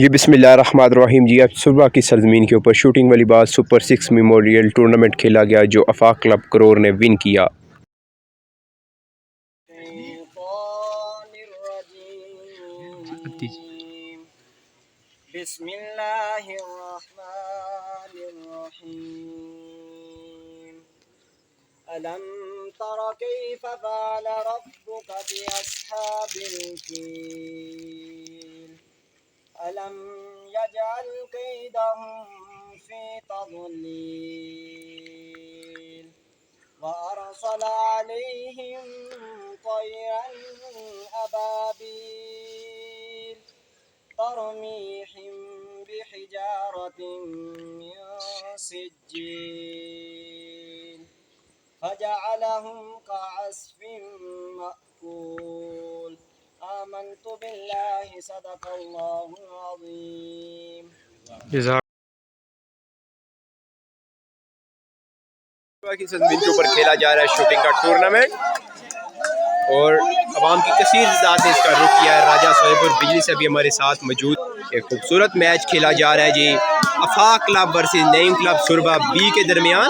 जी बिस्मिल्लाहिर्रहमानिर्रहीम। जी आज सुबह की सरजमीन के ऊपर शूटिंग वाली बात सुपर 6 मेमोरियल टूर्नामेंट खेला गया जो आफाक क्लब करोर ने विन किया। अलम तरा कैफ फ़अल रब्बुक बिअस्हाबिल फील अलम यजअल कैदहुम फी तज़लील व अरसल अलैहिम तयरन अबाबील तरमीहिम बिहिजारतिन मिन सिज्जील फजअलहुम कअस्फिन मअकूल आमन्तु बिल्लाहि सदक़ल्लाहुल अज़ीम। की सरजमीन के ऊपर खेला जा रहा है शूटिंग का टूर्नामेंट और अवाम की कसीर तादाद ने इसका रुख किया है। राजा साहिब और बिजली से भी हमारे साथ मौजूद एक खूबसूरत मैच खेला जा रहा है जी। Afaq club versus Naeem club Surba B के दरमियान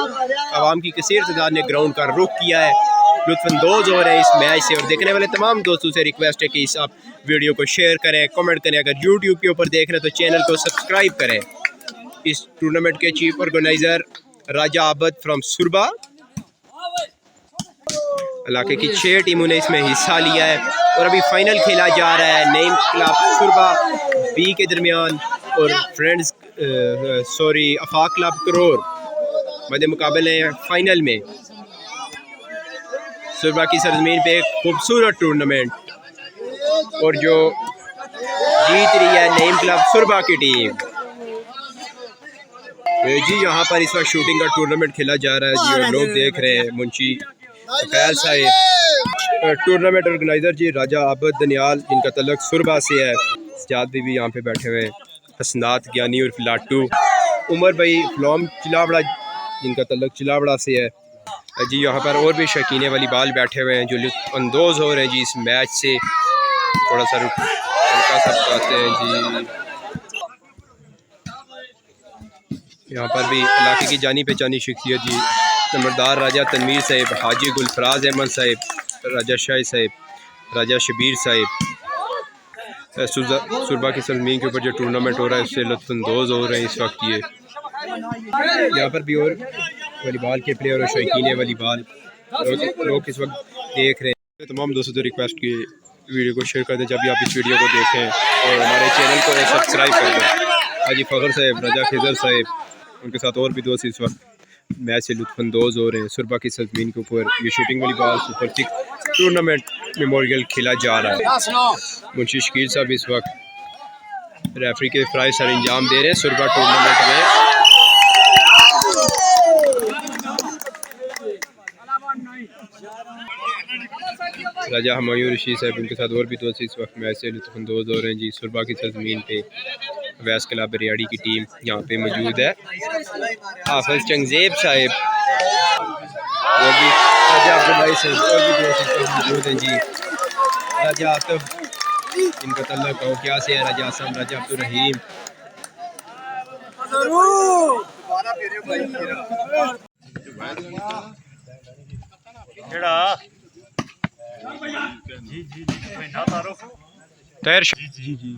अवाम की कसीर तादाद ने ग्राउंड का रुख किया है। लुत्फानंदोज हो रहे हैं इस मैच से और देखने वाले तमाम दोस्तों से रिक्वेस्ट है कि इस आप वीडियो को शेयर करें, कमेंट करें। अगर यूट्यूब के ऊपर देख रहे हैं तो चैनल को सब्सक्राइब करें। इस टूर्नामेंट के chief organiser Raja Abad from सुरबा, इलाके की 6 टीमों ने इसमें हिस्सा लिया है और अभी फाइनल खेला जा रहा है नईम क्लब सुरबा बी के दरमियान और फ्रेंड्स आफाक क्लब करोर मध्य मुकाबले हैं फाइनल में। सुरबा की सरजमीन पे एक खूबसूरत टूर्नामेंट और जो जीत रही है नईम क्लब सुरबा की टीम जी। यहाँ पर इस वक्त शूटिंग का टूर्नामेंट खेला जा रहा है जी और लोग देख रहे हैं। मुंशी खैर साहिब टूर्नामेंट ऑर्गेनाइजर जी, राजा आबद दनियाल जिनका तल्लुक सुरबा से है, सजाद भी यहाँ पे बैठे हुए हैं, हसनात ज्ञानी और फिलाटू, उमर भाई फ्लॉम चिलावड़ा जिनका तल्लुक चिलावड़ा से है जी। यहाँ पर और भी शौकीन वॉलीबॉल बैठे हुए हैं जो लुत्फानंदोज हो रहे हैं जी इस मैच से। थोड़ा सा हल्का सा बताते हैं जी। यहाँ पर भी इलाके की जानी पहचानी शख्सियत जी, नंबरदार राजा तनवीर साहिब, हाजी गुलफराज अहमद साहिब, राजा शाह साहिब, राजा शबीर साहिब। सुरबा की सरजमीन के ऊपर जो टूर्नामेंट हो रहा है उससे लुत्फानंदोज हो रहे हैं इस वक्त ये। यहाँ पर भी और वॉलीबॉल के प्लेयर और शौकीन वॉलीबॉल लोग इस वक्त देख रहे हैं। तमाम दोस्तों से रिक्वेस्ट की वीडियो को शेयर कर दें जब भी आप इस वीडियो को देखें और हमारे चैनल को सब्सक्राइब कर दें। हाजी फ़खर साहिब, राजा खिजर साहिब, उनके साथ और भी दोस्त इस वक्त मैच से लुत्फानंदोज हो रहे हैं। सुरबा की सरजमीन के ऊपर ये शूटिंग वाली बॉल सुपर 6 टूर्नामेंट मेमोरियल खेला जा रहा है। मुंशी शकील साहब इस वक्त रेफरी के फ़राइज़ सर अंजाम दे रहे हैं सुरबा टूर्नामेंट में। राजा हमायूं रशीद साहब उनके साथ और भी दोस्त इस वक्त मैच से लुत्फानंदोज हो रहे हैं जी। सुरबा की सरजमीन पे वैस क्लब रियाड़ी की टीम यहाँ पे मौजूद है। हाफिज चंगजेब साहब और भी राजा अब्दुल्ला साहब और भी दोस्त मौजूद हैं जी। राजा आतफ इनका तल्लुक हो क्या से है, राजा आसम, राजा अब्दुल रहीम। तैर जी जी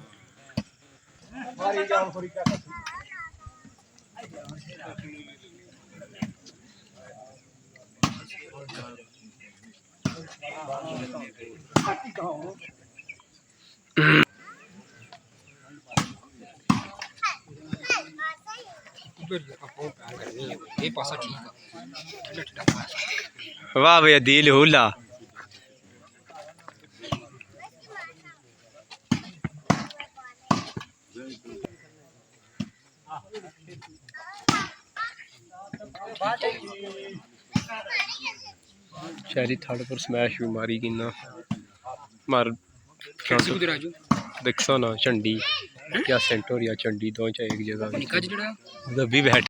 वाह भैया दिल हुला। शहरी थर्ड पर स्मैश भी मारी कि ना मार देखो ना झंडी या सेंटर या झंडी दो चाहे एक जगह भी बैठ